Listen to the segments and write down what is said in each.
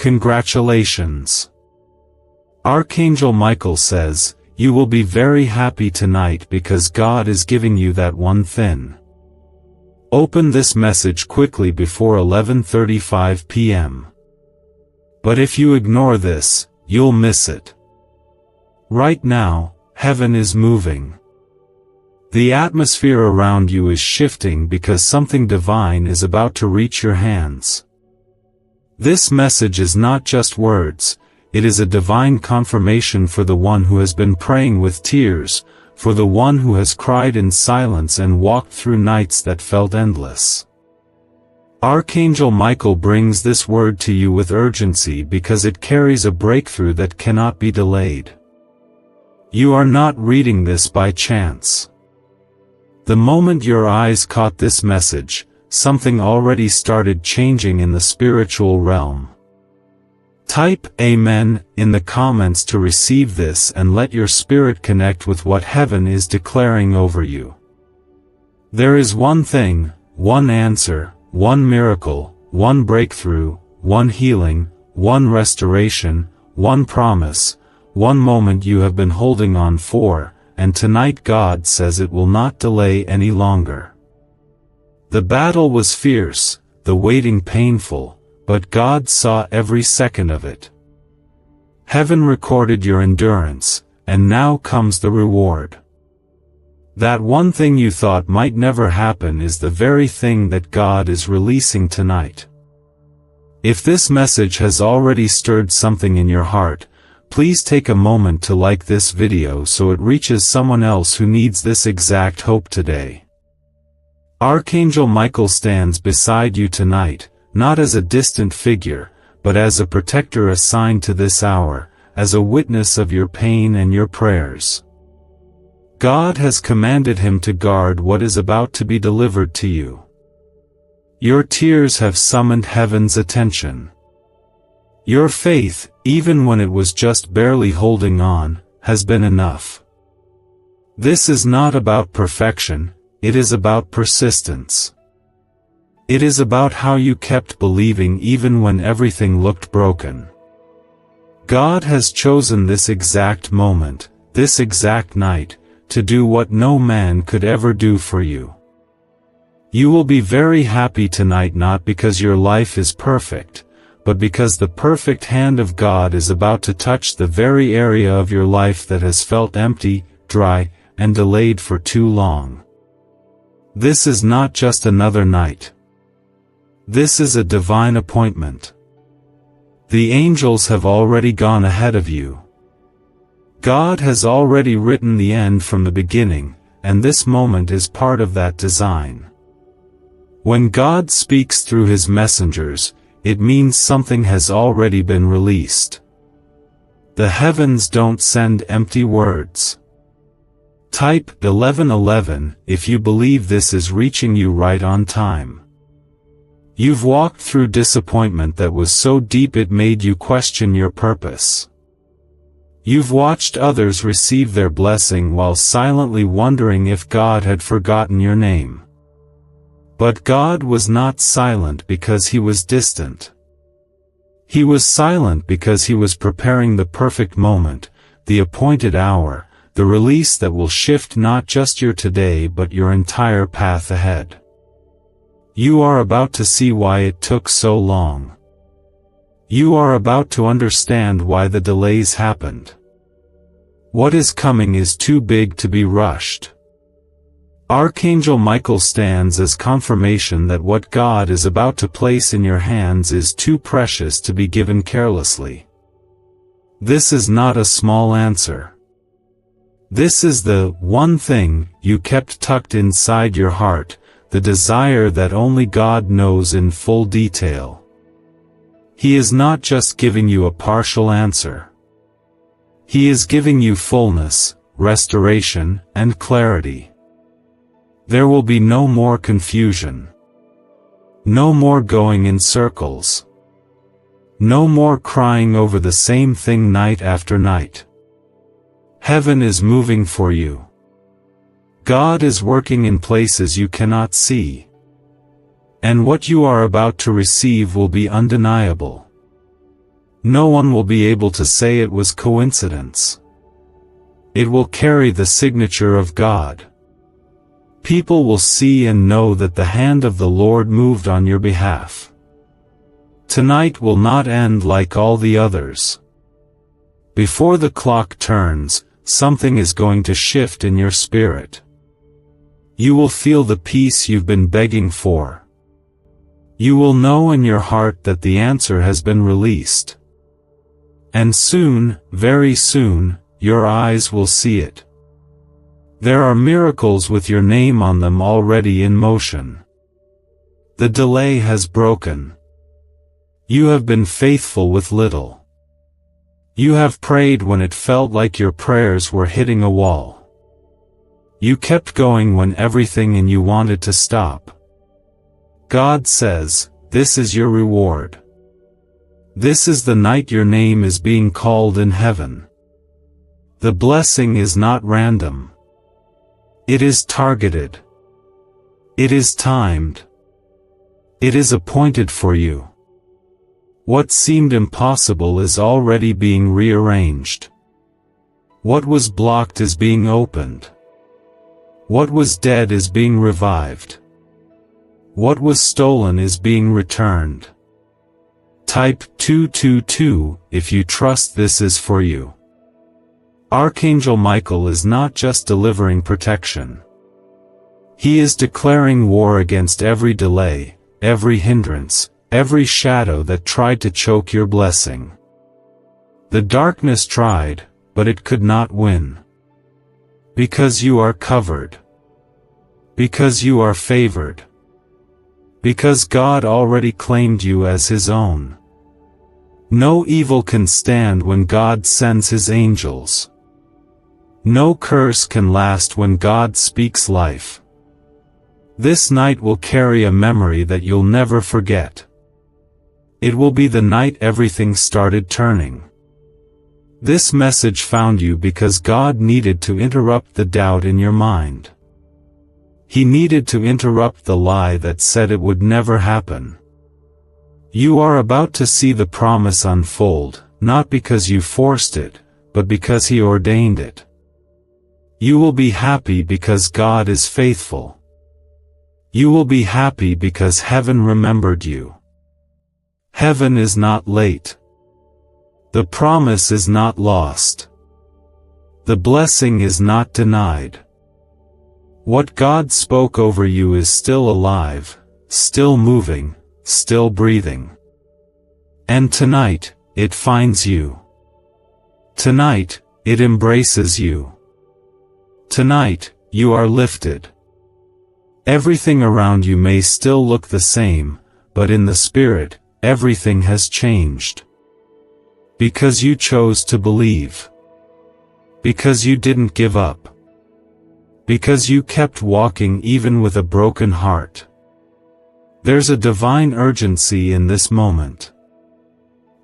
Congratulations! Archangel Michael says, you will be very happy tonight because God is giving you that one thing. Open this message quickly before 11:35 p.m. But if you ignore this, you'll miss it. Right now, heaven is moving. The atmosphere around you is shifting because something divine is about to reach your hands. This message is not just words, it is a divine confirmation for the one who has been praying with tears, for the one who has cried in silence and walked through nights that felt endless. Archangel Michael brings this word to you with urgency because it carries a breakthrough that cannot be delayed. You are not reading this by chance. The moment your eyes caught this message, something already started changing in the spiritual realm. Type Amen in the comments to receive this and let your spirit connect with what heaven is declaring over you. There is one thing, one answer, one miracle, one breakthrough, one healing, one restoration, one promise, one moment you have been holding on for, and tonight God says it will not delay any longer. The battle was fierce, the waiting painful, but God saw every second of it. Heaven recorded your endurance, and now comes the reward. That one thing you thought might never happen is the very thing that God is releasing tonight. If this message has already stirred something in your heart, please take a moment to like this video so it reaches someone else who needs this exact hope today. Archangel Michael stands beside you tonight, not as a distant figure, but as a protector assigned to this hour, as a witness of your pain and your prayers. God has commanded him to guard what is about to be delivered to you. Your tears have summoned heaven's attention. Your faith, even when it was just barely holding on, has been enough. This is not about perfection, it is about persistence. It is about how you kept believing even when everything looked broken. God has chosen this exact moment, this exact night, to do what no man could ever do for you. You will be very happy tonight not because your life is perfect, but because the perfect hand of God is about to touch the very area of your life that has felt empty, dry, and delayed for too long. This is not just another night. This is a divine appointment. The angels have already gone ahead of you. God has already written the end from the beginning, and this moment is part of that design. When God speaks through his messengers, it means something has already been released. The heavens don't send empty words. Type 1111 if you believe this is reaching you right on time. You've walked through disappointment that was so deep it made you question your purpose. You've watched others receive their blessing while silently wondering if God had forgotten your name. But God was not silent because he was distant. He was silent because he was preparing the perfect moment, the appointed hour, the release that will shift not just your today but your entire path ahead. You are about to see why it took so long. You are about to understand why the delays happened. What is coming is too big to be rushed. Archangel Michael stands as confirmation that what God is about to place in your hands is too precious to be given carelessly. This is not a small answer. This is the one thing you kept tucked inside your heart, the desire that only God knows in full detail. He is not just giving you a partial answer. He is giving you fullness, restoration, and clarity. There will be no more confusion. No more going in circles. No more crying over the same thing night after night. Heaven is moving for you. God is working in places you cannot see. And what you are about to receive will be undeniable. No one will be able to say it was coincidence. It will carry the signature of God. People will see and know that the hand of the Lord moved on your behalf. Tonight will not end like all the others. Before the clock turns, something is going to shift in your spirit. You will feel the peace you've been begging for. You will know in your heart that the answer has been released. And soon, very soon, your eyes will see it. There are miracles with your name on them already in motion. The delay has broken. You have been faithful with little. You have prayed when it felt like your prayers were hitting a wall. You kept going when everything in you wanted to stop. God says, this is your reward. This is the night your name is being called in heaven. The blessing is not random. It is targeted. It is timed. It is appointed for you. What seemed impossible is already being rearranged. What was blocked is being opened. What was dead is being revived. What was stolen is being returned. Type 222 if you trust this is for you. Archangel Michael is not just delivering protection. He is declaring war against every delay, every hindrance, every shadow that tried to choke your blessing. The darkness tried, but it could not win. Because you are covered. Because you are favored. Because God already claimed you as His own. No evil can stand when God sends His angels. No curse can last when God speaks life. This night will carry a memory that you'll never forget. It will be the night everything started turning. This message found you because God needed to interrupt the doubt in your mind. He needed to interrupt the lie that said it would never happen. You are about to see the promise unfold, not because you forced it, but because He ordained it. You will be happy because God is faithful. You will be happy because heaven remembered you. Heaven is not late. The promise is not lost. The blessing is not denied. What God spoke over you is still alive, still moving, still breathing. And tonight, it finds you. Tonight, it embraces you. Tonight, you are lifted. Everything around you may still look the same, but in the spirit, everything has changed. Because you chose to believe. Because you didn't give up. Because you kept walking even with a broken heart. There's a divine urgency in this moment.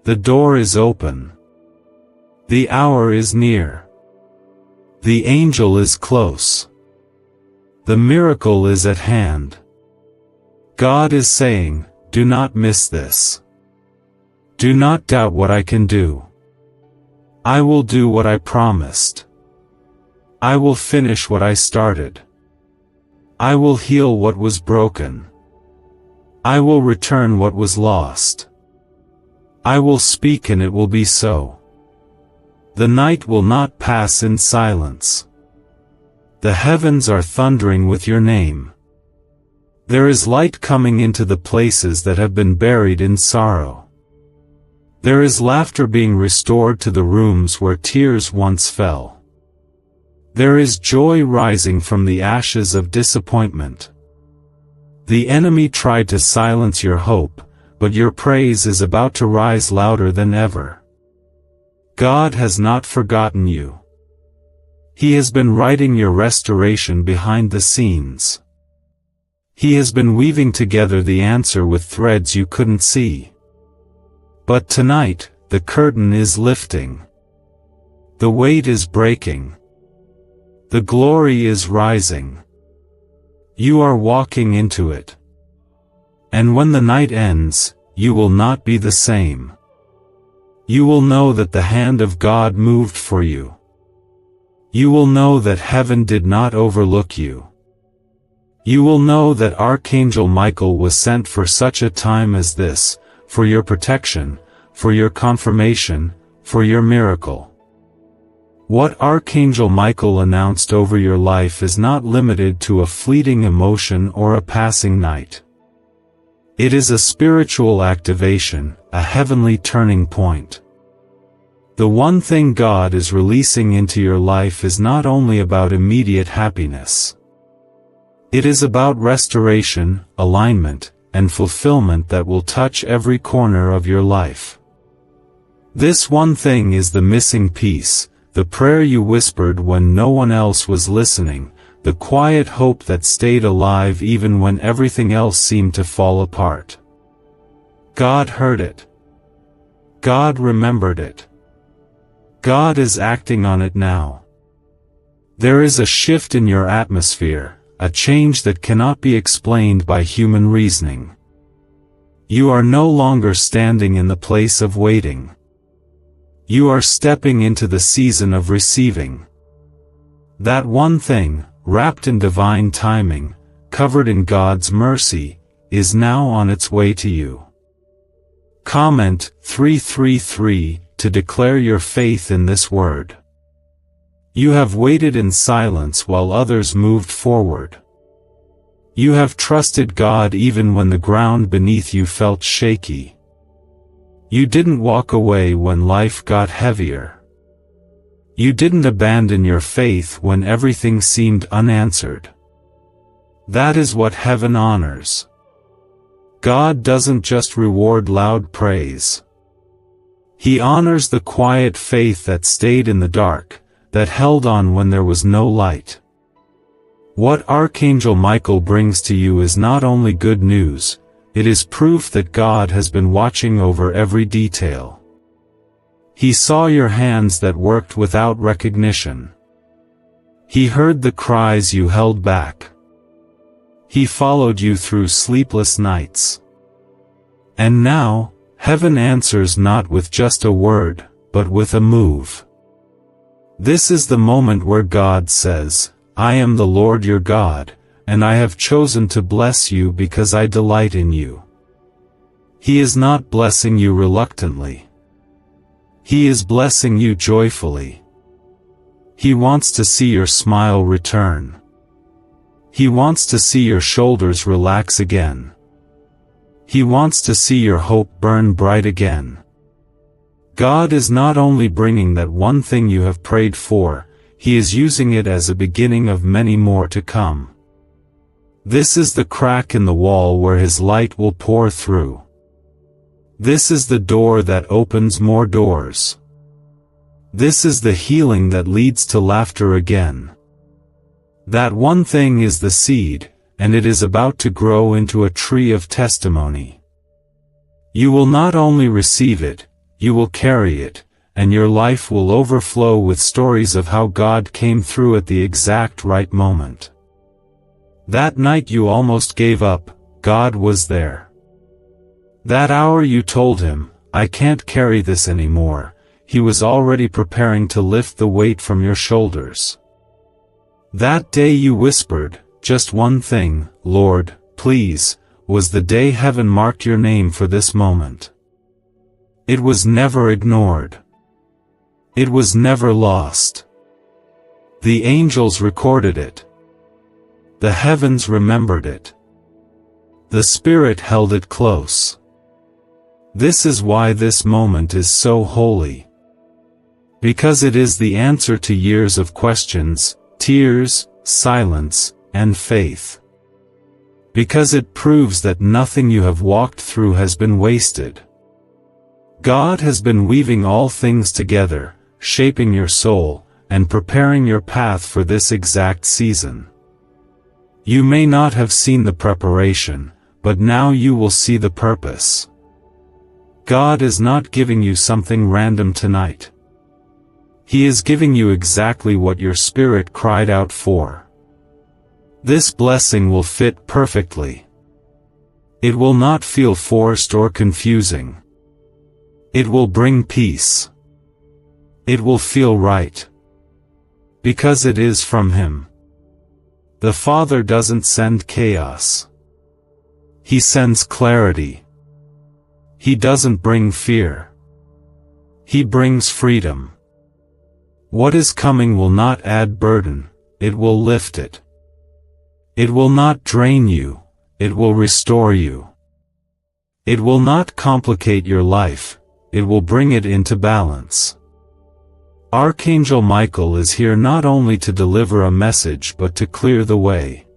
The door is open. The hour is near. The angel is close. The miracle is at hand. God is saying, do not miss this. Do not doubt what I can do. I will do what I promised. I will finish what I started. I will heal what was broken. I will return what was lost. I will speak and it will be so. The night will not pass in silence. The heavens are thundering with your name. There is light coming into the places that have been buried in sorrow. There is laughter being restored to the rooms where tears once fell. There is joy rising from the ashes of disappointment. The enemy tried to silence your hope, but your praise is about to rise louder than ever. God has not forgotten you. He has been writing your restoration behind the scenes. He has been weaving together the answer with threads you couldn't see. But tonight, the curtain is lifting. The weight is breaking. The glory is rising. You are walking into it. And when the night ends, you will not be the same. You will know that the hand of God moved for you. You will know that heaven did not overlook you. You will know that Archangel Michael was sent for such a time as this, for your protection, for your confirmation, for your miracle. What Archangel Michael announced over your life is not limited to a fleeting emotion or a passing night. It is a spiritual activation, a heavenly turning point. The one thing God is releasing into your life is not only about immediate happiness. It is about restoration, alignment, and fulfillment that will touch every corner of your life. This one thing is the missing piece, the prayer you whispered when no one else was listening, the quiet hope that stayed alive even when everything else seemed to fall apart. God heard it. God remembered it. God is acting on it now. There is a shift in your atmosphere, a change that cannot be explained by human reasoning. You are no longer standing in the place of waiting. You are stepping into the season of receiving. That one thing, wrapped in divine timing, covered in God's mercy, is now on its way to you. Comment 333 to declare your faith in this word. You have waited in silence while others moved forward. You have trusted God even when the ground beneath you felt shaky. You didn't walk away when life got heavier. You didn't abandon your faith when everything seemed unanswered. That is what heaven honors. God doesn't just reward loud praise. He honors the quiet faith that stayed in the dark, that held on when there was no light. What Archangel Michael brings to you is not only good news, it is proof that God has been watching over every detail. He saw your hands that worked without recognition. He heard the cries you held back. He followed you through sleepless nights. And now, heaven answers not with just a word, but with a move. This is the moment where God says, I am the Lord your God, and I have chosen to bless you because I delight in you. He is not blessing you reluctantly. He is blessing you joyfully. He wants to see your smile return. He wants to see your shoulders relax again. He wants to see your hope burn bright again. God is not only bringing that one thing you have prayed for, He is using it as a beginning of many more to come. This is the crack in the wall where His light will pour through. This is the door that opens more doors. This is the healing that leads to laughter again. That one thing is the seed, and it is about to grow into a tree of testimony. You will not only receive it, you will carry it, and your life will overflow with stories of how God came through at the exact right moment. That night you almost gave up, God was there. That hour you told Him, I can't carry this anymore, He was already preparing to lift the weight from your shoulders. That day you whispered, just one thing, Lord, please, was the day heaven marked your name for this moment. It was never ignored. It was never lost. The angels recorded it. The heavens remembered it. The Spirit held it close. This is why this moment is so holy. Because it is the answer to years of questions, tears, silence, and faith. Because it proves that nothing you have walked through has been wasted. God has been weaving all things together, shaping your soul, and preparing your path for this exact season. You may not have seen the preparation, but now you will see the purpose. God is not giving you something random tonight. He is giving you exactly what your spirit cried out for. This blessing will fit perfectly. It will not feel forced or confusing. It will bring peace. It will feel right. Because it is from Him. The Father doesn't send chaos. He sends clarity. He doesn't bring fear. He brings freedom. What is coming will not add burden, it will lift it. It will not drain you, it will restore you. It will not complicate your life, it will bring it into balance. Archangel Michael is here not only to deliver a message but to clear the way.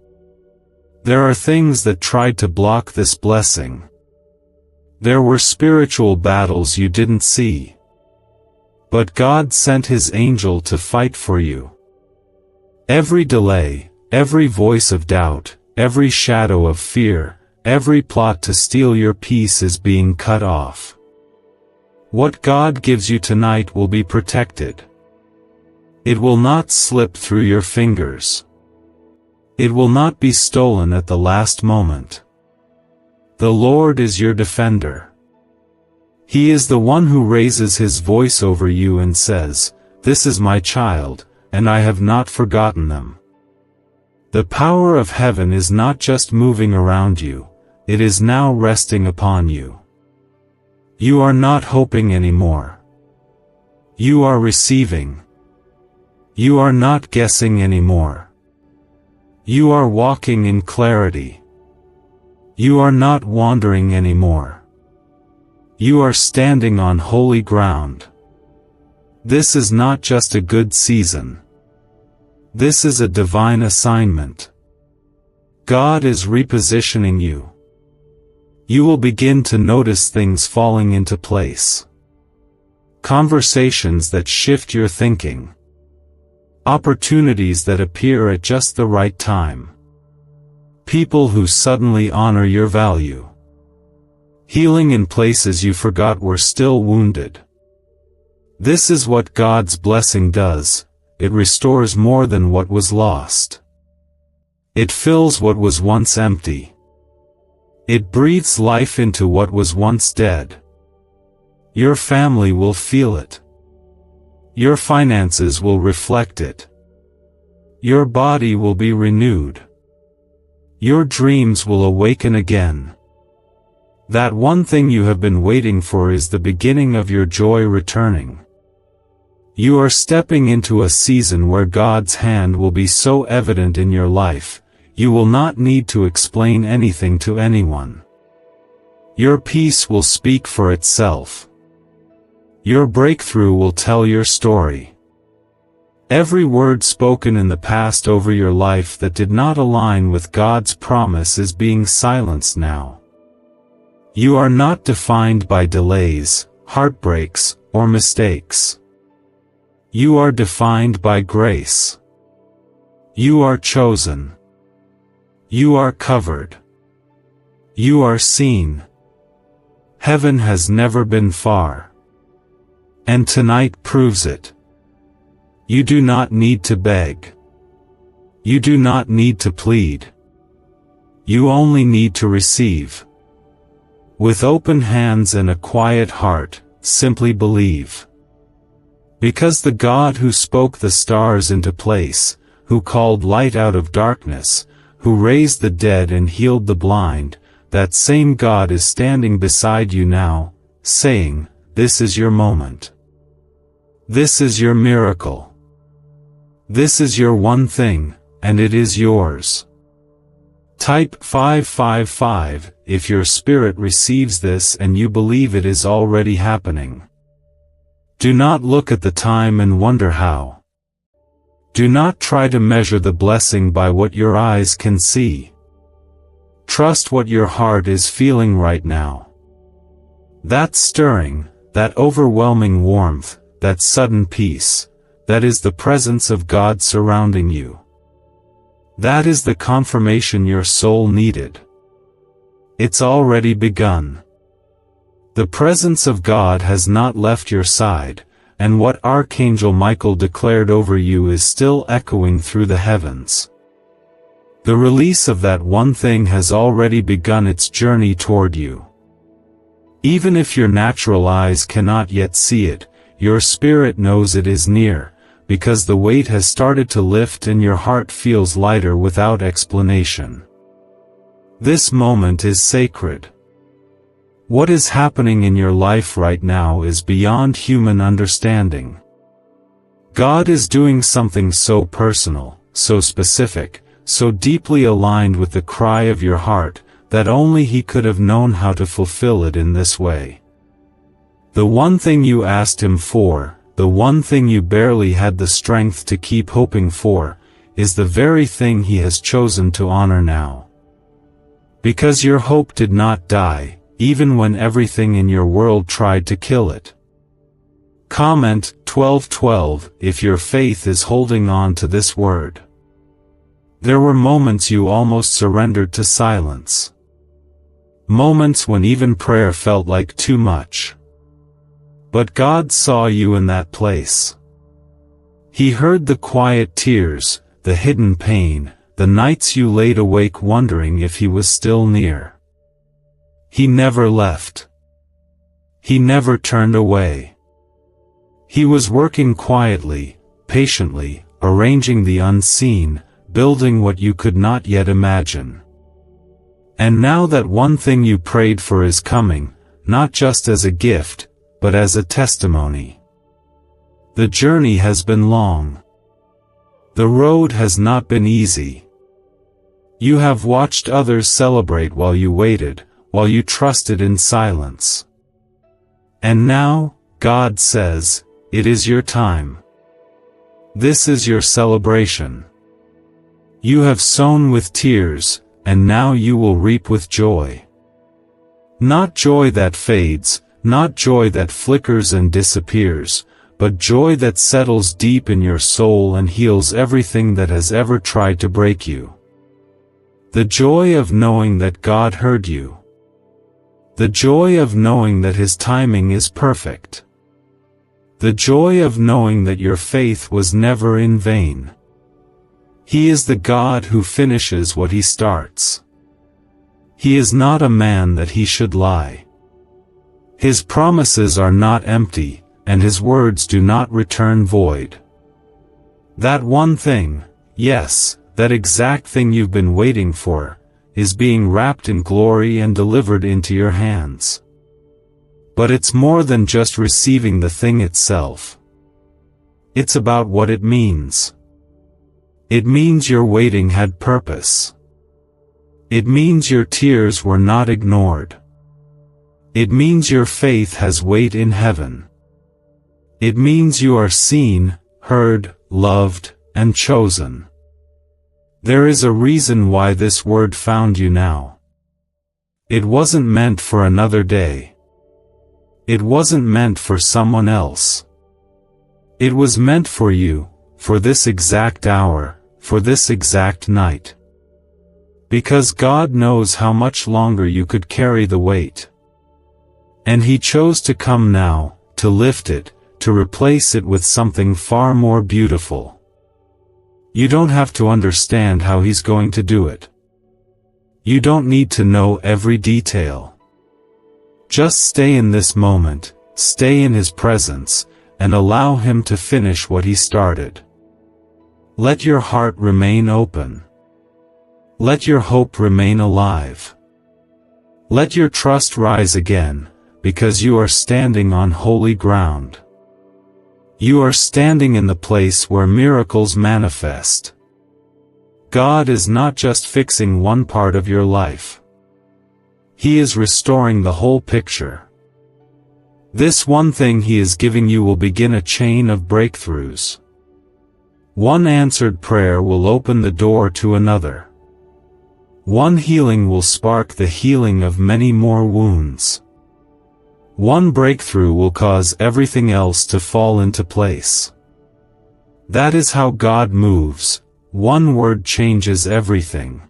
There are things that tried to block this blessing. There were spiritual battles you didn't see. But God sent His angel to fight for you. Every delay, every voice of doubt, every shadow of fear, every plot to steal your peace is being cut off. What God gives you tonight will be protected. It will not slip through your fingers. It will not be stolen at the last moment. The Lord is your defender. He is the one who raises His voice over you and says, "This is my child, and I have not forgotten them." The power of heaven is not just moving around you, it is now resting upon you. You are not hoping anymore. You are receiving. You are not guessing anymore. You are walking in clarity. You are not wandering anymore. You are standing on holy ground. This is not just a good season. This is a divine assignment. God is repositioning you. You will begin to notice things falling into place. Conversations that shift your thinking. Opportunities that appear at just the right time. People who suddenly honor your value. Healing in places you forgot were still wounded. This is what God's blessing does. It restores more than what was lost. It fills what was once empty. It breathes life into what was once dead. Your family will feel it. Your finances will reflect it. Your body will be renewed. Your dreams will awaken again. That one thing you have been waiting for is the beginning of your joy returning. You are stepping into a season where God's hand will be so evident in your life, you will not need to explain anything to anyone. Your peace will speak for itself. Your breakthrough will tell your story. Every word spoken in the past over your life that did not align with God's promise is being silenced now. You are not defined by delays, heartbreaks, or mistakes. You are defined by grace. You are chosen. You are covered. You are seen. Heaven has never been far. And tonight proves it. You do not need to beg. You do not need to plead. You only need to receive. With open hands and a quiet heart, simply believe. Because the God who spoke the stars into place, who called light out of darkness, who raised the dead and healed the blind, that same God is standing beside you now, saying, "This is your moment. This is your miracle. This is your one thing, and it is yours." Type 555 if your spirit receives this and you believe it is already happening. Do not look at the time and wonder how. Do not try to measure the blessing by what your eyes can see. Trust what your heart is feeling right now. That stirring, that overwhelming warmth, that sudden peace, that is the presence of God surrounding you. That is the confirmation your soul needed. It's already begun. The presence of God has not left your side, and what Archangel Michael declared over you is still echoing through the heavens. The release of that one thing has already begun its journey toward you. Even if your natural eyes cannot yet see it, your spirit knows it is near, because the weight has started to lift and your heart feels lighter without explanation. This moment is sacred. What is happening in your life right now is beyond human understanding. God is doing something so personal, so specific, so deeply aligned with the cry of your heart, that only He could have known how to fulfill it in this way. The one thing you asked Him for, the one thing you barely had the strength to keep hoping for, is the very thing He has chosen to honor now. Because your hope did not die, even when everything in your world tried to kill it. Comment 12:12 if your faith is holding on to this word. There were moments you almost surrendered to silence. Moments when even prayer felt like too much. But God saw you in that place. He heard the quiet tears, the hidden pain, the nights you laid awake wondering if He was still near. He never left. He never turned away. He was working quietly, patiently, arranging the unseen, building what you could not yet imagine. And now that one thing you prayed for is coming, not just as a gift, but as a testimony. The journey has been long. The road has not been easy. You have watched others celebrate while you waited, while you trusted in silence. And now, God says, it is your time. This is your celebration. You have sown with tears, and now you will reap with joy. Not joy that fades, not joy that flickers and disappears, but joy that settles deep in your soul and heals everything that has ever tried to break you. The joy of knowing that God heard you. The joy of knowing that His timing is perfect. The joy of knowing that your faith was never in vain. He is the God who finishes what He starts. He is not a man that He should lie. His promises are not empty, and His words do not return void. That one thing, yes, that exact thing you've been waiting for, is being wrapped in glory and delivered into your hands. But it's more than just receiving the thing itself. It's about what it means. It means your waiting had purpose. It means your tears were not ignored. It means your faith has weight in heaven. It means you are seen, heard, loved, and chosen. There is a reason why this word found you now. It wasn't meant for another day. It wasn't meant for someone else. It was meant for you, for this exact hour, for this exact night. Because God knows how much longer you could carry the weight. And He chose to come now, to lift it, to replace it with something far more beautiful. You don't have to understand how He's going to do it. You don't need to know every detail. Just stay in this moment, stay in His presence, and allow Him to finish what He started. Let your heart remain open. Let your hope remain alive. Let your trust rise again, because you are standing on holy ground. You are standing in the place where miracles manifest. God is not just fixing one part of your life. He is restoring the whole picture. This one thing He is giving you will begin a chain of breakthroughs. One answered prayer will open the door to another. One healing will spark the healing of many more wounds. One breakthrough will cause everything else to fall into place. That is how God moves. One word changes everything.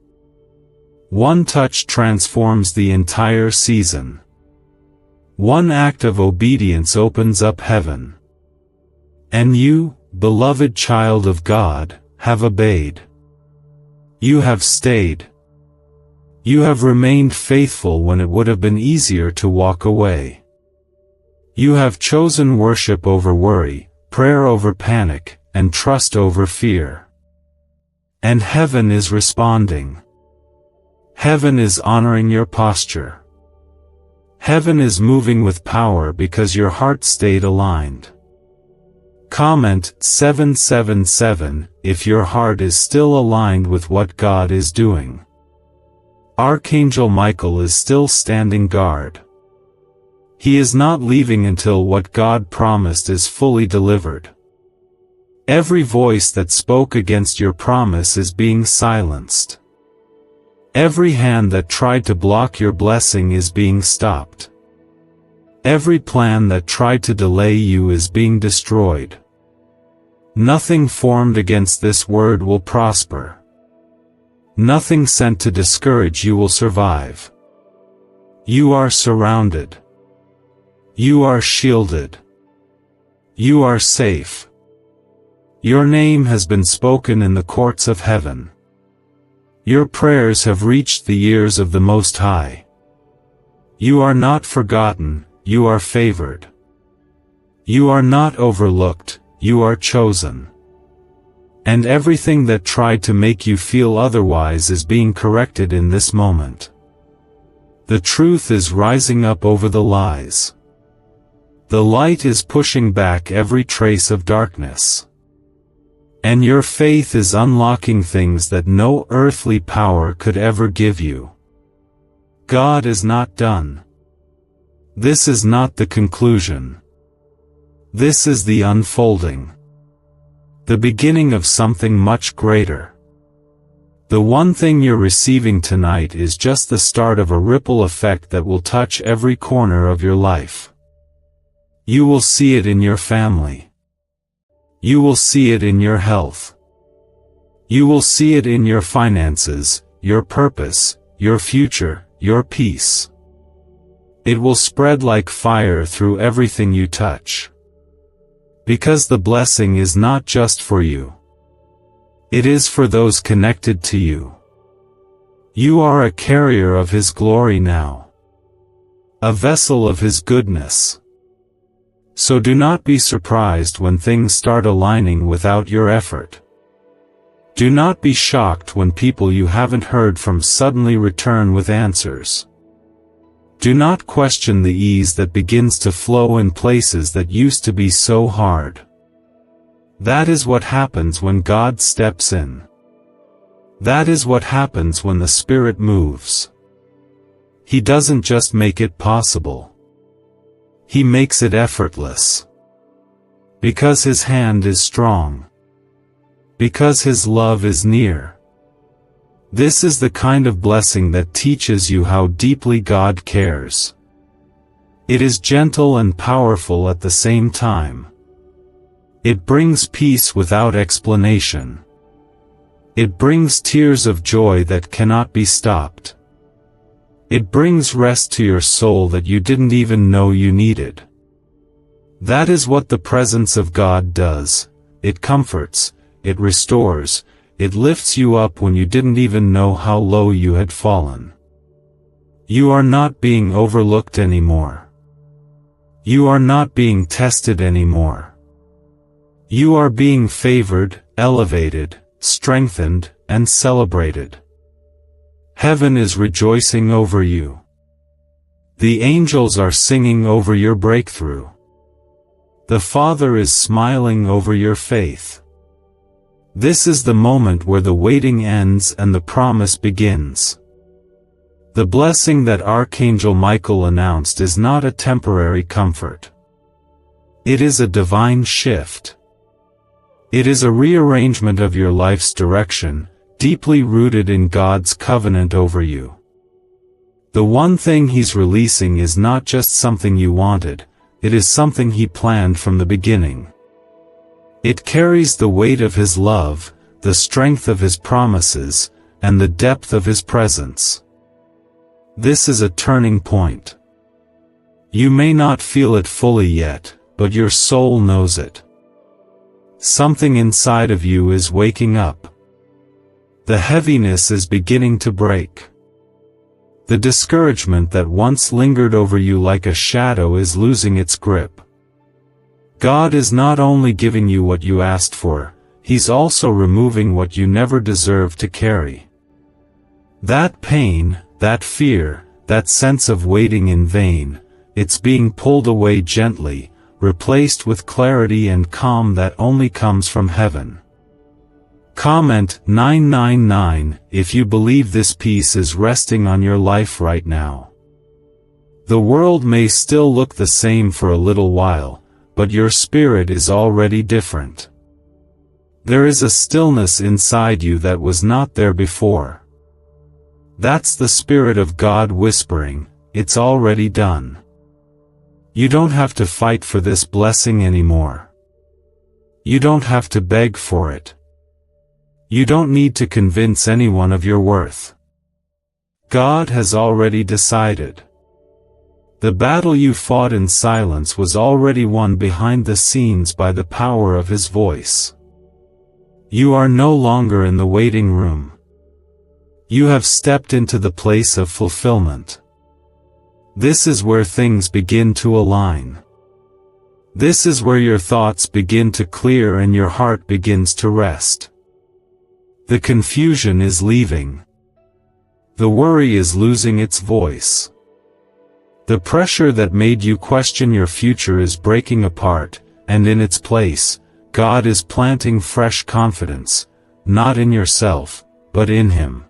One touch transforms the entire season. One act of obedience opens up heaven. And you, beloved child of God, have obeyed. You have stayed. You have remained faithful when it would have been easier to walk away. You have chosen worship over worry, prayer over panic, and trust over fear. And heaven is responding. Heaven is honoring your posture. Heaven is moving with power because your heart stayed aligned. Comment 777 if your heart is still aligned with what God is doing. Archangel Michael is still standing guard. He is not leaving until what God promised is fully delivered. Every voice that spoke against your promise is being silenced. Every hand that tried to block your blessing is being stopped. Every plan that tried to delay you is being destroyed. Nothing formed against this word will prosper. Nothing sent to discourage you will survive. You are surrounded. You are shielded. You are safe. Your name has been spoken in the courts of heaven. Your prayers have reached the ears of the Most High. You are not forgotten, you are favored. You are not overlooked, you are chosen. And everything that tried to make you feel otherwise is being corrected in this moment. The truth is rising up over the lies. The light is pushing back every trace of darkness. And your faith is unlocking things that no earthly power could ever give you. God is not done. This is not the conclusion. This is the unfolding. The beginning of something much greater. The one thing you're receiving tonight is just the start of a ripple effect that will touch every corner of your life. You will see it in your family. You will see it in your health. You will see it in your finances, your purpose, your future, your peace. It will spread like fire through everything you touch. Because the blessing is not just for you. It is for those connected to you. You are a carrier of His glory now. A vessel of His goodness. So do not be surprised when things start aligning without your effort. Do not be shocked when people you haven't heard from suddenly return with answers. Do not question the ease that begins to flow in places that used to be so hard. That is what happens when God steps in. That is what happens when the Spirit moves. He doesn't just make it possible. He makes it effortless. Because His hand is strong. Because His love is near. This is the kind of blessing that teaches you how deeply God cares. It is gentle and powerful at the same time. It brings peace without explanation. It brings tears of joy that cannot be stopped. It brings rest to your soul that you didn't even know you needed. That is what the presence of God does. It comforts, it restores, it lifts you up when you didn't even know how low you had fallen. You are not being overlooked anymore. You are not being tested anymore. You are being favored, elevated, strengthened, and celebrated. Heaven is rejoicing over you. The angels are singing over your breakthrough. The Father is smiling over your faith. This is the moment where the waiting ends and the promise begins. The blessing that Archangel Michael announced is not a temporary comfort. It is a divine shift. It is a rearrangement of your life's direction, deeply rooted in God's covenant over you. The one thing He's releasing is not just something you wanted, it is something He planned from the beginning. It carries the weight of His love, the strength of His promises, and the depth of His presence. This is a turning point. You may not feel it fully yet, but your soul knows it. Something inside of you is waking up. The heaviness is beginning to break. The discouragement that once lingered over you like a shadow is losing its grip. God is not only giving you what you asked for, He's also removing what you never deserved to carry. That pain, that fear, that sense of waiting in vain, it's being pulled away gently, replaced with clarity and calm that only comes from heaven. Comment 999 if you believe this peace is resting on your life right now. The world may still look the same for a little while, but your spirit is already different. There is a stillness inside you that was not there before. That's the Spirit of God whispering, "It's already done." You don't have to fight for this blessing anymore. You don't have to beg for it. You don't need to convince anyone of your worth. God has already decided. The battle you fought in silence was already won behind the scenes by the power of His voice. You are no longer in the waiting room. You have stepped into the place of fulfillment. This is where things begin to align. This is where your thoughts begin to clear and your heart begins to rest. The confusion is leaving. The worry is losing its voice. The pressure that made you question your future is breaking apart, and in its place, God is planting fresh confidence, not in yourself, but in Him.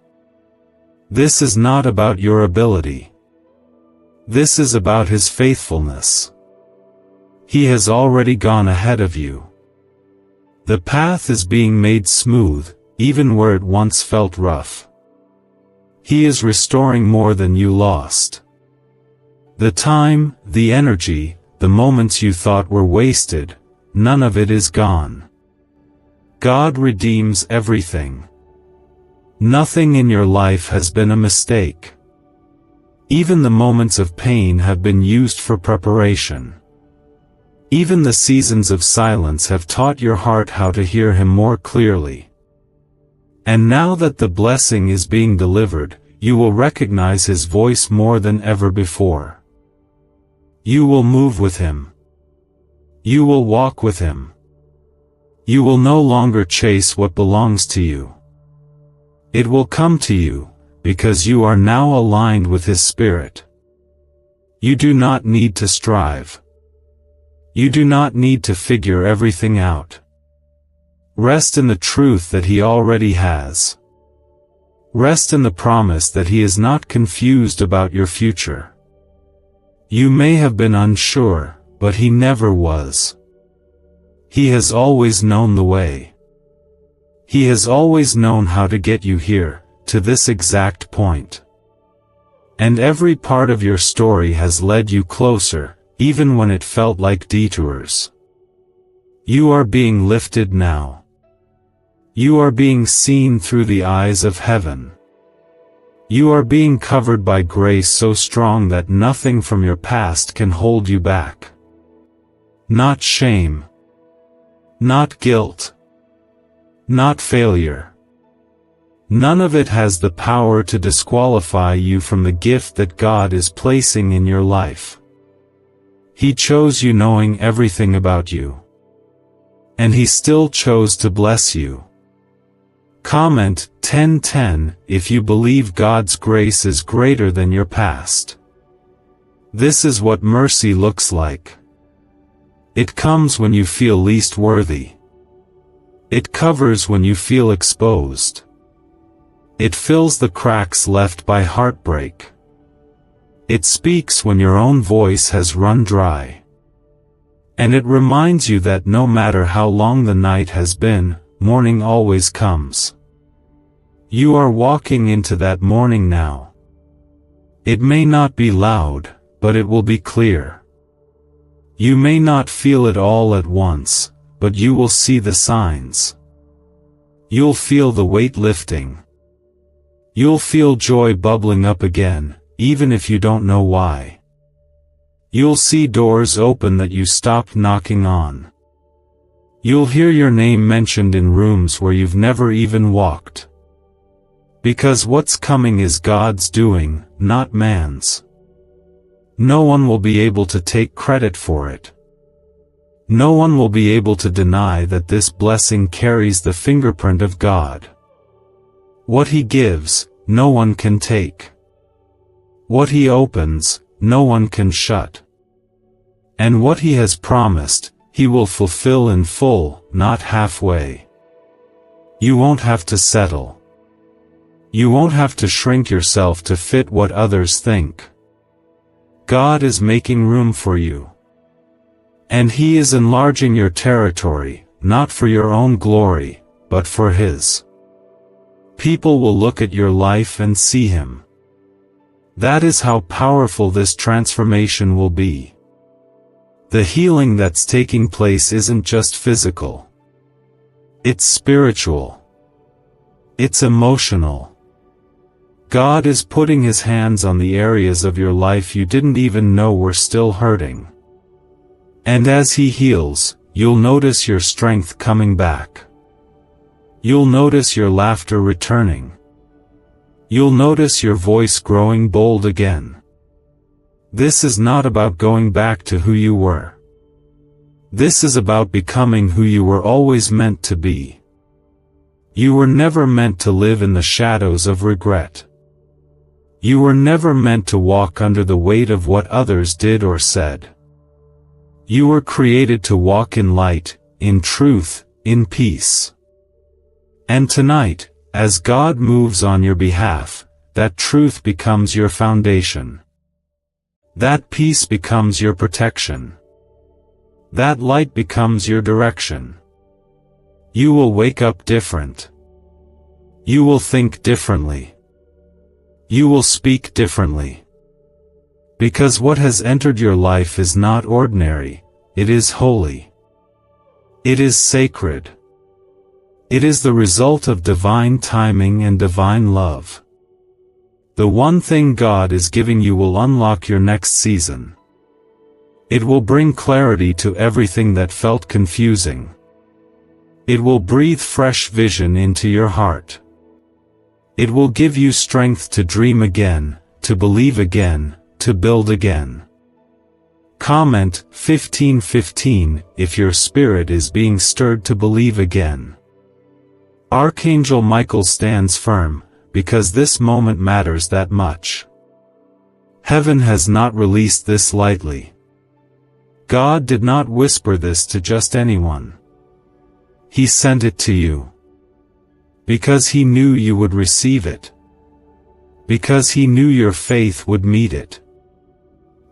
This is not about your ability. This is about His faithfulness. He has already gone ahead of you. The path is being made smooth, even where it once felt rough. He is restoring more than you lost. The time, the energy, the moments you thought were wasted, none of it is gone. God redeems everything. Nothing in your life has been a mistake. Even the moments of pain have been used for preparation. Even the seasons of silence have taught your heart how to hear Him more clearly. And now that the blessing is being delivered, you will recognize His voice more than ever before. You will move with Him. You will walk with Him. You will no longer chase what belongs to you. It will come to you, because you are now aligned with His Spirit. You do not need to strive. You do not need to figure everything out. Rest in the truth that He already has. Rest in the promise that He is not confused about your future. You may have been unsure, but He never was. He has always known the way. He has always known how to get you here, to this exact point. And every part of your story has led you closer, even when it felt like detours. You are being lifted now. You are being seen through the eyes of heaven. You are being covered by grace so strong that nothing from your past can hold you back. Not shame. Not guilt. Not failure. None of it has the power to disqualify you from the gift that God is placing in your life. He chose you knowing everything about you. And He still chose to bless you. Comment 1010 if you believe God's grace is greater than your past. This is what mercy looks like. It comes when you feel least worthy. It covers when you feel exposed. It fills the cracks left by heartbreak. It speaks when your own voice has run dry. And it reminds you that no matter how long the night has been, morning always comes. You are walking into that morning now. It may not be loud, but it will be clear. You may not feel it all at once, but you will see the signs. You'll feel the weight lifting. You'll feel joy bubbling up again, even if you don't know why. You'll see doors open that you stopped knocking on. You'll hear your name mentioned in rooms where you've never even walked. Because what's coming is God's doing, not man's. No one will be able to take credit for it. No one will be able to deny that this blessing carries the fingerprint of God. What He gives, no one can take. What He opens, no one can shut. And what He has promised, He will fulfill in full, not halfway. You won't have to settle. You won't have to shrink yourself to fit what others think. God is making room for you. And He is enlarging your territory, not for your own glory, but for His. People will look at your life and see Him. That is how powerful this transformation will be. The healing that's taking place isn't just physical. It's spiritual. It's emotional. God is putting His hands on the areas of your life you didn't even know were still hurting. And as He heals, you'll notice your strength coming back. You'll notice your laughter returning. You'll notice your voice growing bold again. This is not about going back to who you were. This is about becoming who you were always meant to be. You were never meant to live in the shadows of regret. You were never meant to walk under the weight of what others did or said. You were created to walk in light, in truth, in peace. And tonight, as God moves on your behalf, that truth becomes your foundation. That peace becomes your protection. That light becomes your direction. You will wake up different. You will think differently. You will speak differently. Because what has entered your life is not ordinary, it is holy. It is sacred. It is the result of divine timing and divine love. The one thing God is giving you will unlock your next season. It will bring clarity to everything that felt confusing. It will breathe fresh vision into your heart. It will give you strength to dream again, to believe again, to build again. Comment 15:15 if your spirit is being stirred to believe again. Archangel Michael stands firm, because this moment matters that much. Heaven has not released this lightly. God did not whisper this to just anyone. He sent it to you. Because He knew you would receive it. Because He knew your faith would meet it.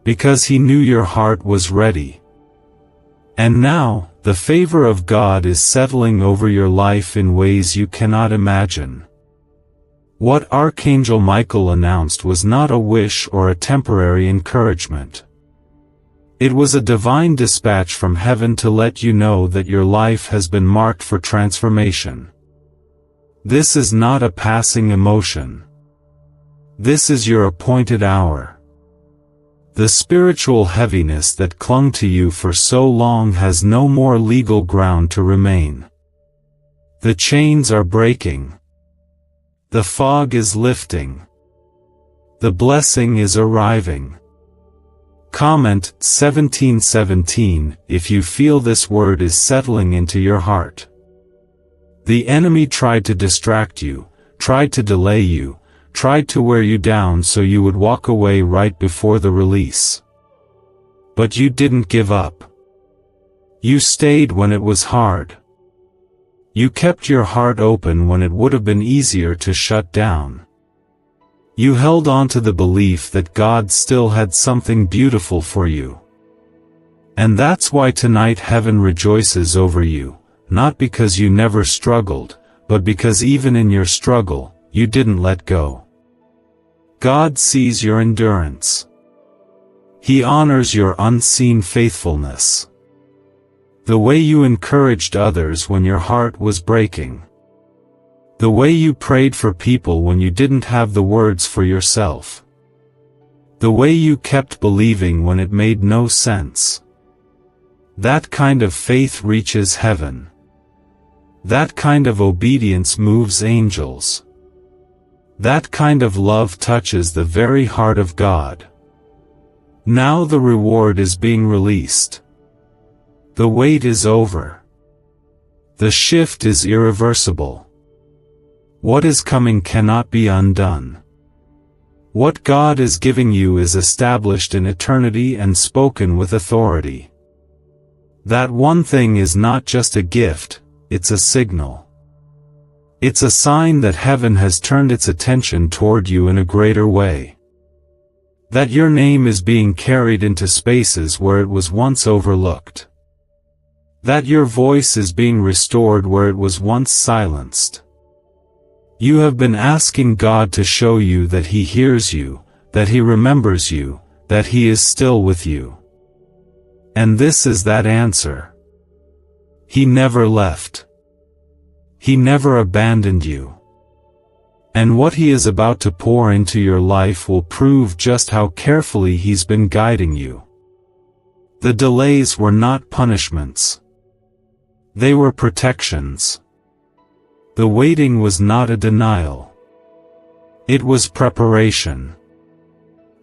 Because He knew your heart was ready. And now, the favor of God is settling over your life in ways you cannot imagine. What Archangel Michael announced was not a wish or a temporary encouragement. It was a divine dispatch from heaven to let you know that your life has been marked for transformation. This is not a passing emotion. This is your appointed hour. The spiritual heaviness that clung to you for so long has no more legal ground to remain. The chains are breaking. The fog is lifting. The blessing is arriving. Comment 17:17 if you feel this word is settling into your heart. The enemy tried to distract you, tried to delay you, tried to wear you down so you would walk away right before the release. But you didn't give up. You stayed when it was hard. You kept your heart open when it would have been easier to shut down. You held on to the belief that God still had something beautiful for you. And that's why tonight heaven rejoices over you, not because you never struggled, but because even in your struggle, you didn't let go. God sees your endurance. He honors your unseen faithfulness. The way you encouraged others when your heart was breaking. The way you prayed for people when you didn't have the words for yourself. The way you kept believing when it made no sense. That kind of faith reaches heaven. That kind of obedience moves angels. That kind of love touches the very heart of God. Now the reward is being released. The wait is over. The shift is irreversible. What is coming cannot be undone. What God is giving you is established in eternity and spoken with authority. That one thing is not just a gift, it's a signal. It's a sign that heaven has turned its attention toward you in a greater way. That your name is being carried into spaces where it was once overlooked. That your voice is being restored where it was once silenced. You have been asking God to show you that He hears you, that He remembers you, that He is still with you. And this is that answer. He never left. He never abandoned you. And what He is about to pour into your life will prove just how carefully He's been guiding you. The delays were not punishments. They were protections. The waiting was not a denial. It was preparation.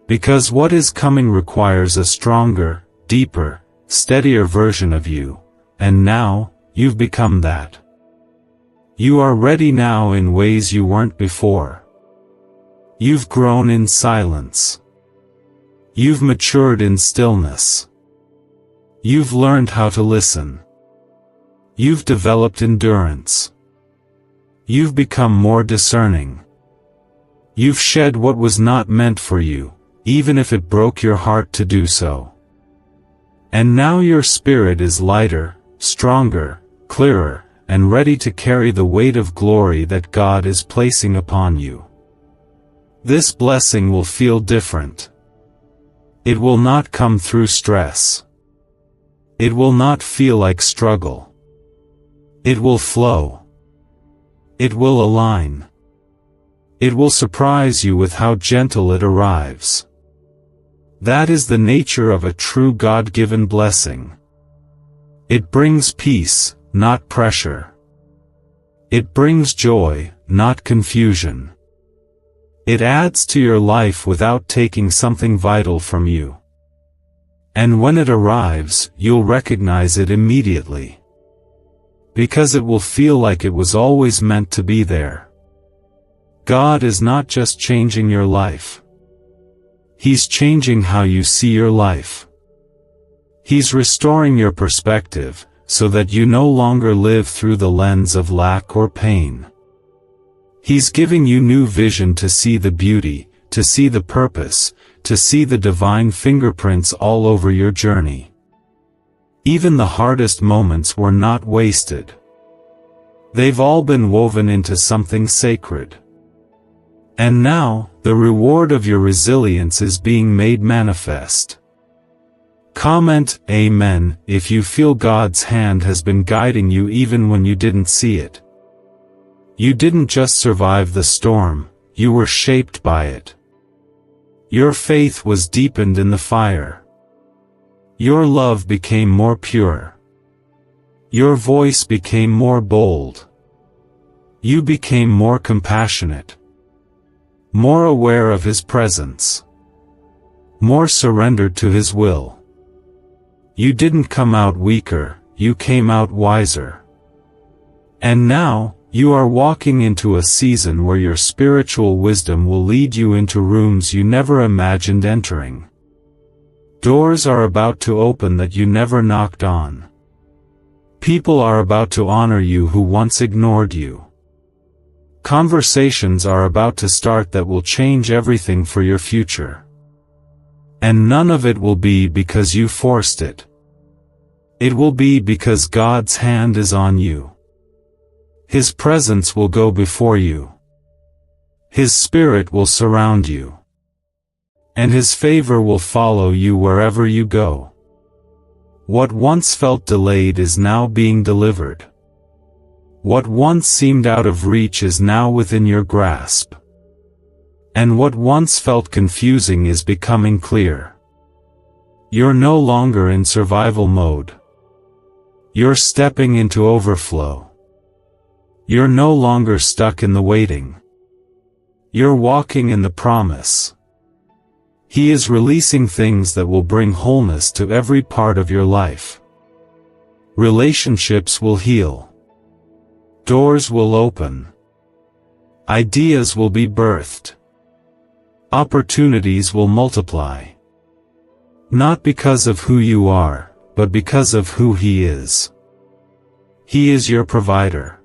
Because what is coming requires a stronger, deeper, steadier version of you, and now, you've become that. You are ready now in ways you weren't before. You've grown in silence. You've matured in stillness. You've learned how to listen. You've developed endurance. You've become more discerning. You've shed what was not meant for you, even if it broke your heart to do so. And now your spirit is lighter, stronger, clearer, and ready to carry the weight of glory that God is placing upon you. This blessing will feel different. It will not come through stress. It will not feel like struggle. It will flow. It will align. It will surprise you with how gentle it arrives. That is the nature of a true God-given blessing. It brings peace, not pressure. It brings joy, not confusion. It adds to your life without taking something vital from you. And when it arrives, you'll recognize it immediately. Because it will feel like it was always meant to be there. God is not just changing your life. He's changing how you see your life. He's restoring your perspective, so that you no longer live through the lens of lack or pain. He's giving you new vision to see the beauty, to see the purpose, to see the divine fingerprints all over your journey. Even the hardest moments were not wasted. They've all been woven into something sacred. And now, the reward of your resilience is being made manifest. Comment Amen if you feel God's hand has been guiding you even when you didn't see it. You didn't just survive the storm, you were shaped by it. Your faith was deepened in the fire. Your love became more pure. Your voice became more bold. You became more compassionate. More aware of His presence. More surrendered to His will. You didn't come out weaker, you came out wiser. And now, you are walking into a season where your spiritual wisdom will lead you into rooms you never imagined entering. Doors are about to open that you never knocked on. People are about to honor you who once ignored you. Conversations are about to start that will change everything for your future. And none of it will be because you forced it. It will be because God's hand is on you. His presence will go before you. His Spirit will surround you. And His favor will follow you wherever you go. What once felt delayed is now being delivered. What once seemed out of reach is now within your grasp. And what once felt confusing is becoming clear. You're no longer in survival mode. You're stepping into overflow. You're no longer stuck in the waiting. You're walking in the promise. He is releasing things that will bring wholeness to every part of your life. Relationships will heal. Doors will open. Ideas will be birthed. Opportunities will multiply. Not because of who you are, but because of who He is. He is your provider,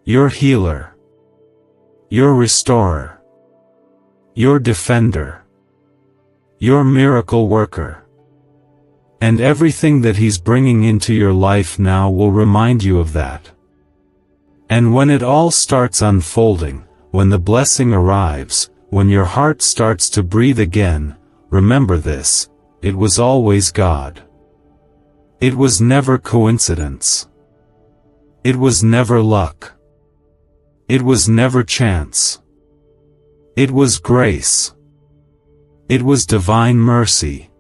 your healer, your restorer, your defender, your miracle worker. And everything that He's bringing into your life now will remind you of that. And when it all starts unfolding, when the blessing arrives, when your heart starts to breathe again, remember this: it was always God. It was never coincidence. It was never luck. It was never chance. It was grace. It was divine mercy.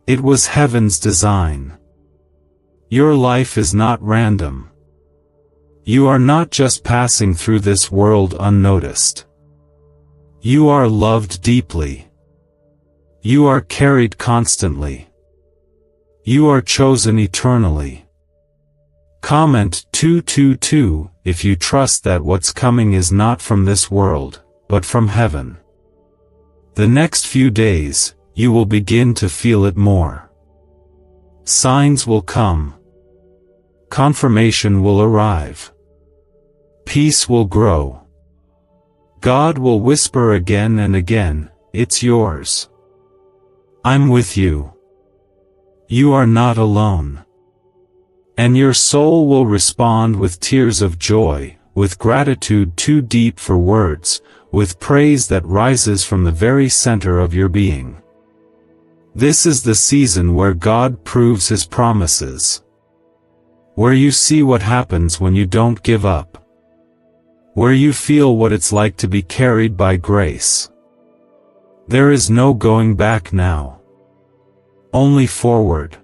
It was heaven's design. Your life is not random. You are not just passing through this world unnoticed. You are loved deeply. You are carried constantly. You are chosen eternally. Comment 222 if you trust that what's coming is not from this world, but from heaven. The next few days, you will begin to feel it more. Signs will come. Confirmation will arrive. Peace will grow. God will whisper again and again, "It's yours. I'm with you. You are not alone." And your soul will respond with tears of joy, with gratitude too deep for words, with praise that rises from the very center of your being. This is the season where God proves His promises. Where you see what happens when you don't give up. Where you feel what it's like to be carried by grace. There is no going back now. Only forward.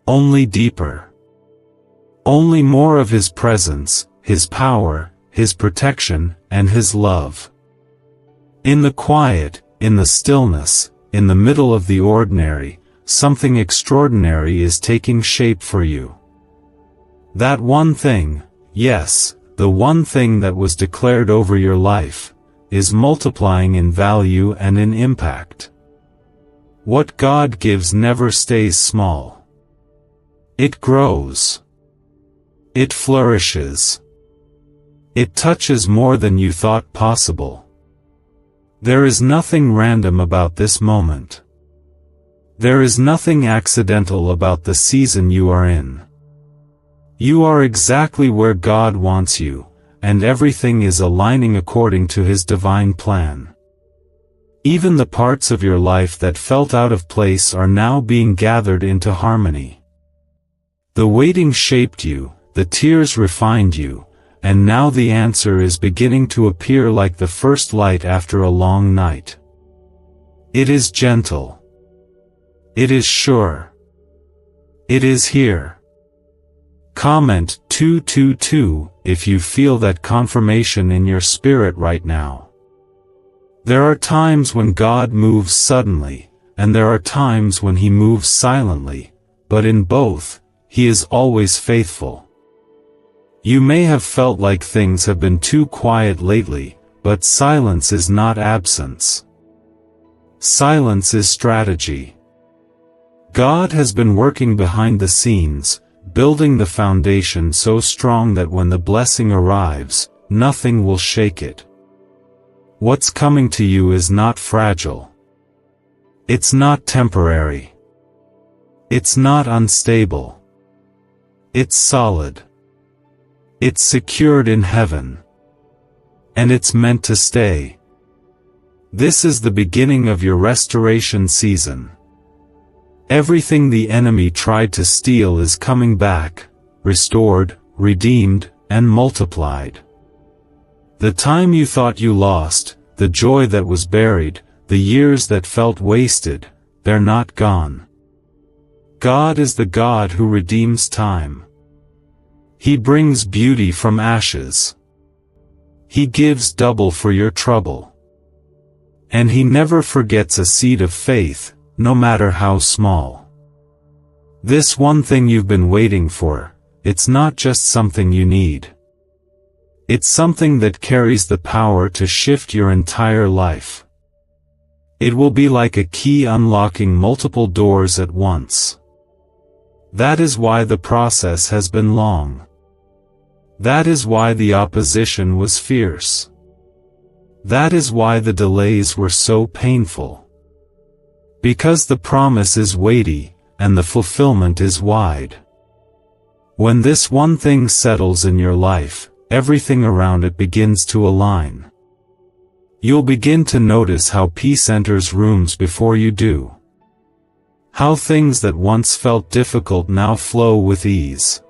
Only deeper. Only more of His presence, His power, His protection, and His love. In the quiet, in the stillness, in the middle of the ordinary, something extraordinary is taking shape for you. That one thing, yes, the one thing that was declared over your life, is multiplying in value and in impact. What God gives never stays small. It grows. It flourishes. It touches more than you thought possible. There is nothing random about this moment. There is nothing accidental about the season you are in. You are exactly where God wants you, and everything is aligning according to His divine plan. Even the parts of your life that felt out of place are now being gathered into harmony. The waiting shaped you, the tears refined you, and now the answer is beginning to appear like the first light after a long night. It is gentle. It is sure. It is here. Comment 222 if you feel that confirmation in your spirit right now. There are times when God moves suddenly, and there are times when He moves silently, but in both, He is always faithful. You may have felt like things have been too quiet lately, but silence is not absence. Silence is strategy. God has been working behind the scenes, building the foundation so strong that when the blessing arrives, nothing will shake it. What's coming to you is not fragile. It's not temporary. It's not unstable. It's solid. It's secured in heaven. And it's meant to stay. This is the beginning of your restoration season. Everything the enemy tried to steal is coming back, restored, redeemed, and multiplied. The time you thought you lost, the joy that was buried, the years that felt wasted, they're not gone. God is the God who redeems time. He brings beauty from ashes. He gives double for your trouble. And He never forgets a seed of faith, no matter how small. This one thing you've been waiting for, it's not just something you need. It's something that carries the power to shift your entire life. It will be like a key unlocking multiple doors at once. That is why the process has been long. That is why the opposition was fierce. That is why the delays were so painful. Because the promise is weighty, and the fulfillment is wide. When this one thing settles in your life, everything around it begins to align. You'll begin to notice how peace enters rooms before you do. How things that once felt difficult now flow with ease.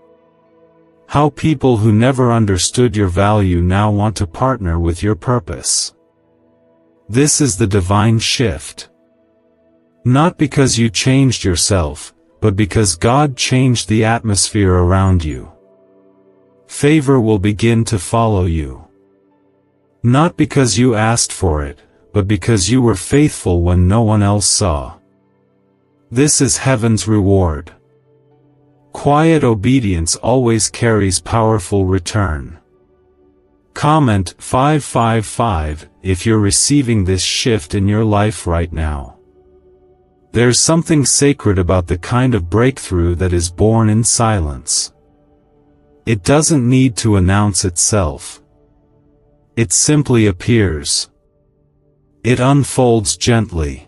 How people who never understood your value now want to partner with your purpose. This is the divine shift. Not because you changed yourself, but because God changed the atmosphere around you. Favor will begin to follow you. Not because you asked for it, but because you were faithful when no one else saw. This is heaven's reward. Quiet obedience always carries powerful return. Comment 555 if you're receiving this shift in your life right now. There's something sacred about the kind of breakthrough that is born in silence. It doesn't need to announce itself. It simply appears. It unfolds gently.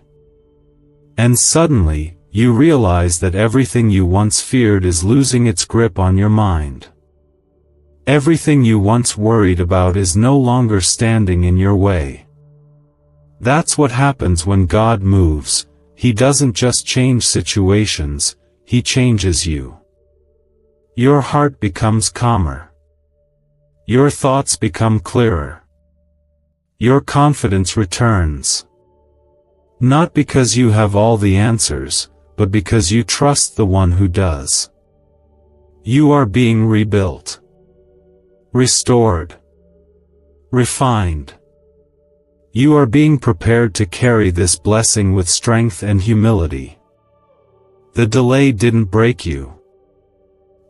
And suddenly, you realize that everything you once feared is losing its grip on your mind. Everything you once worried about is no longer standing in your way. That's what happens when God moves. He doesn't just change situations, He changes you. Your heart becomes calmer. Your thoughts become clearer. Your confidence returns. Not because you have all the answers, but because you trust the one who does. You are being rebuilt. Restored. Refined. You are being prepared to carry this blessing with strength and humility. The delay didn't break you.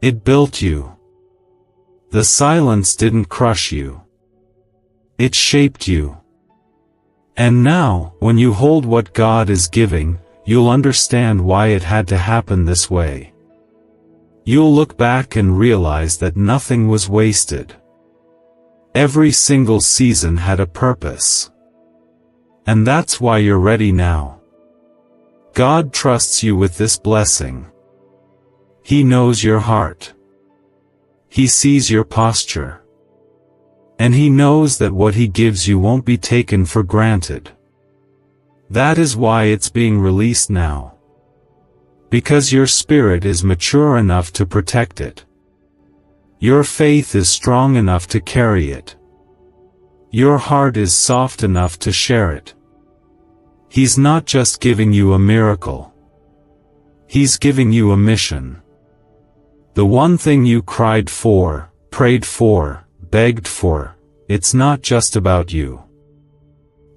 It built you. The silence didn't crush you. It shaped you. And now, when you hold what God is giving, you'll understand why it had to happen this way. You'll look back and realize that nothing was wasted. Every single season had a purpose. And that's why you're ready now. God trusts you with this blessing. He knows your heart. He sees your posture. And He knows that what He gives you won't be taken for granted. That is why it's being released now. Because your spirit is mature enough to protect it. Your faith is strong enough to carry it. Your heart is soft enough to share it. He's not just giving you a miracle. He's giving you a mission. The one thing you cried for, prayed for, begged for, it's not just about you.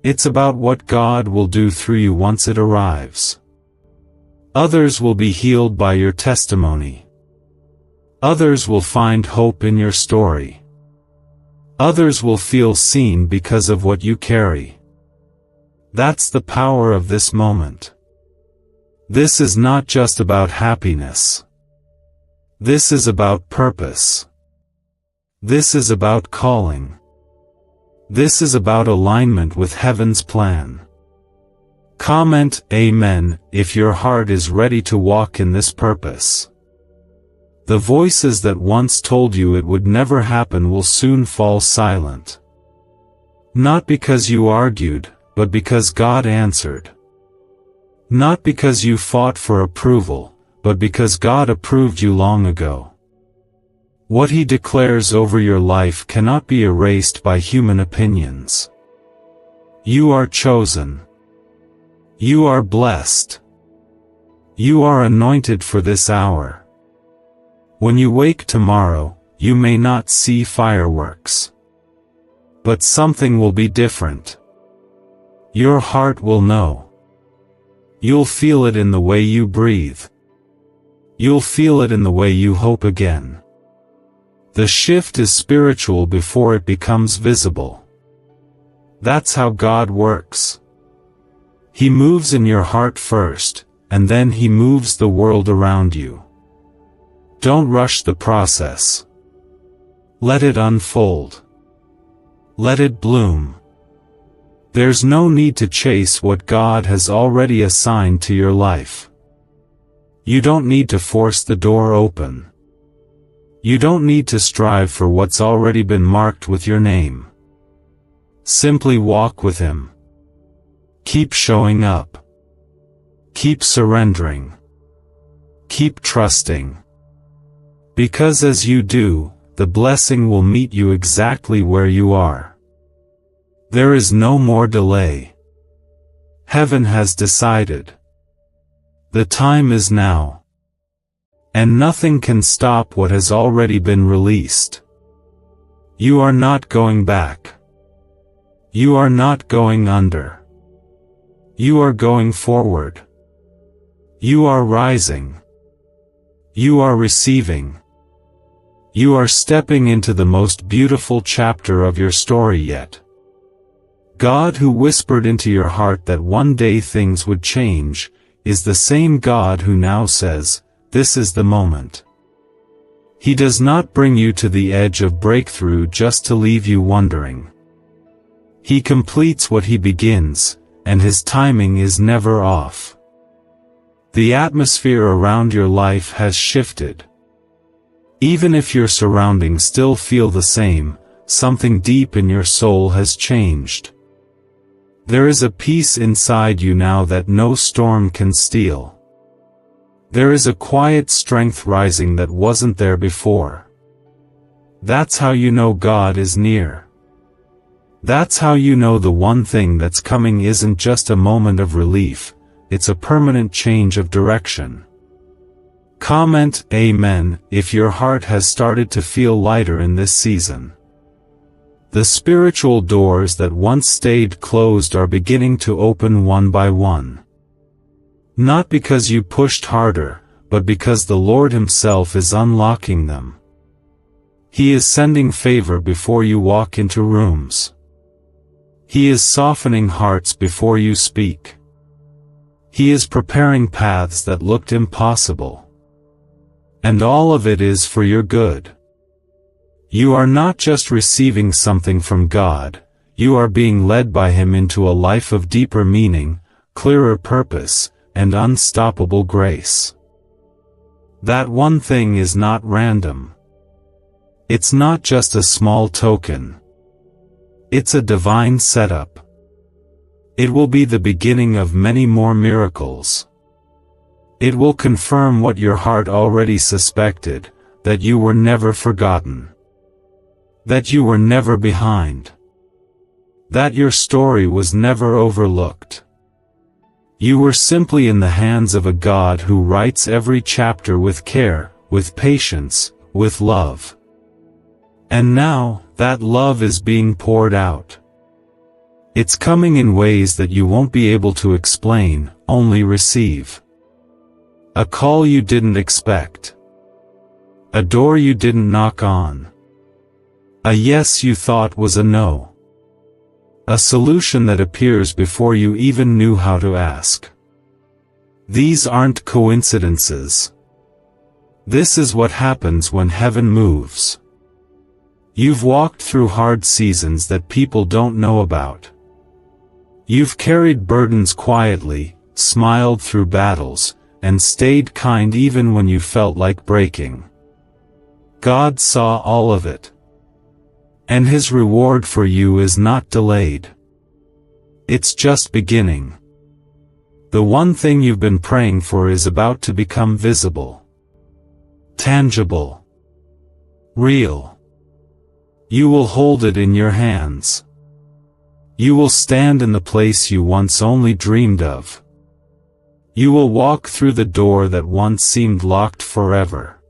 It's about what God will do through you once it arrives. Others will be healed by your testimony. Others will find hope in your story. Others will feel seen because of what you carry. That's the power of this moment. This is not just about happiness. This is about purpose. This is about calling. This is about alignment with heaven's plan. Comment Amen if your heart is ready to walk in this purpose. The voices that once told you it would never happen will soon fall silent. Not because you argued, but because God answered. Not because you fought for approval, but because God approved you long ago. What He declares over your life cannot be erased by human opinions. You are chosen. You are blessed. You are anointed for this hour. When you wake tomorrow, you may not see fireworks. But something will be different. Your heart will know. You'll feel it in the way you breathe. You'll feel it in the way you hope again. The shift is spiritual before it becomes visible. That's how God works. He moves in your heart first, and then He moves the world around you. Don't rush the process. Let it unfold. Let it bloom. There's no need to chase what God has already assigned to your life. You don't need to force the door open. You don't need to strive for what's already been marked with your name. Simply walk with Him. Keep showing up. Keep surrendering. Keep trusting. Because as you do, the blessing will meet you exactly where you are. There is no more delay. Heaven has decided. The time is now. And nothing can stop what has already been released. You are not going back. You are not going under. You are going forward. You are rising. You are receiving. You are stepping into the most beautiful chapter of your story yet. God, who whispered into your heart that one day things would change, is the same God who now says, "This is the moment." He does not bring you to the edge of breakthrough just to leave you wondering. He completes what He begins, and His timing is never off. The atmosphere around your life has shifted. Even if your surroundings still feel the same, something deep in your soul has changed. There is a peace inside you now that no storm can steal. There is a quiet strength rising that wasn't there before. That's how you know God is near. That's how you know the one thing that's coming isn't just a moment of relief, it's a permanent change of direction. Comment Amen if your heart has started to feel lighter in this season. The spiritual doors that once stayed closed are beginning to open one by one. Not because you pushed harder, but because the Lord Himself is unlocking them. He is sending favor before you walk into rooms. He is softening hearts before you speak. He is preparing paths that looked impossible. And all of it is for your good. You are not just receiving something from God, you are being led by Him into a life of deeper meaning, clearer purpose, and unstoppable grace. That one thing is not random. It's not just a small token. It's a divine setup. It will be the beginning of many more miracles. It will confirm what your heart already suspected, that you were never forgotten. That you were never behind. That your story was never overlooked. You were simply in the hands of a God who writes every chapter with care, with patience, with love. And now, that love is being poured out. It's coming in ways that you won't be able to explain, only receive. A call you didn't expect. A door you didn't knock on. A yes you thought was a no. A solution that appears before you even knew how to ask. These aren't coincidences. This is what happens when heaven moves. You've walked through hard seasons that people don't know about. You've carried burdens quietly, smiled through battles, and stayed kind even when you felt like breaking. God saw all of it. And His reward for you is not delayed. It's just beginning. The one thing you've been praying for is about to become visible. Tangible. Real. You will hold it in your hands. You will stand in the place you once only dreamed of. You will walk through the door that once seemed locked forever.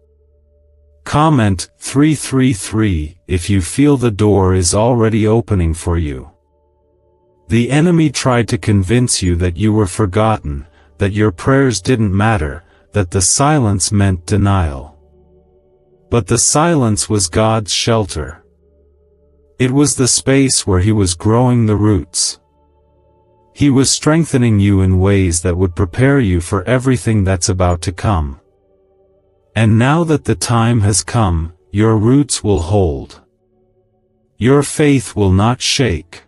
Comment 333 if you feel the door is already opening for you. The enemy tried to convince you that you were forgotten, that your prayers didn't matter, that the silence meant denial. But the silence was God's shelter. It was the space where He was growing the roots. He was strengthening you in ways that would prepare you for everything that's about to come. And now that the time has come, your roots will hold. Your faith will not shake.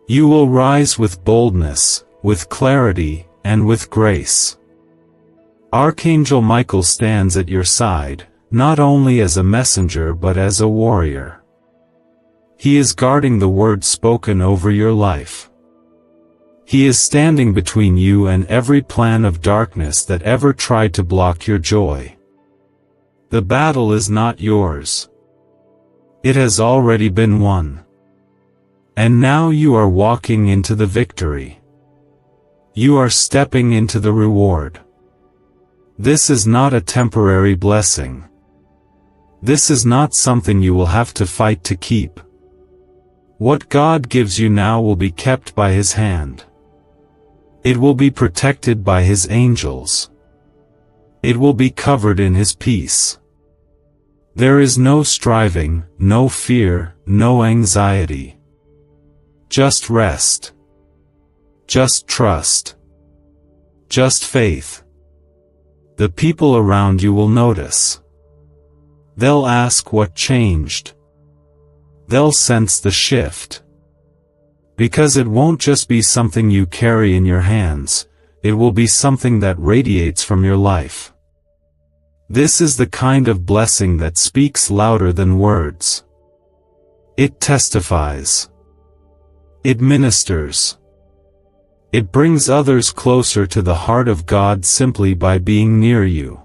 You will rise with boldness, with clarity, and with grace. Archangel Michael stands at your side, not only as a messenger but as a warrior. He is guarding the word spoken over your life. He is standing between you and every plan of darkness that ever tried to block your joy. The battle is not yours. It has already been won. And now you are walking into the victory. You are stepping into the reward. This is not a temporary blessing. This is not something you will have to fight to keep. What God gives you now will be kept by His hand. It will be protected by His angels. It will be covered in His peace. There is no striving, no fear, no anxiety. Just rest. Just trust. Just faith. The people around you will notice. They'll ask what changed. They'll sense the shift. Because it won't just be something you carry in your hands, it will be something that radiates from your life. This is the kind of blessing that speaks louder than words. It testifies. It ministers. It brings others closer to the heart of God simply by being near you.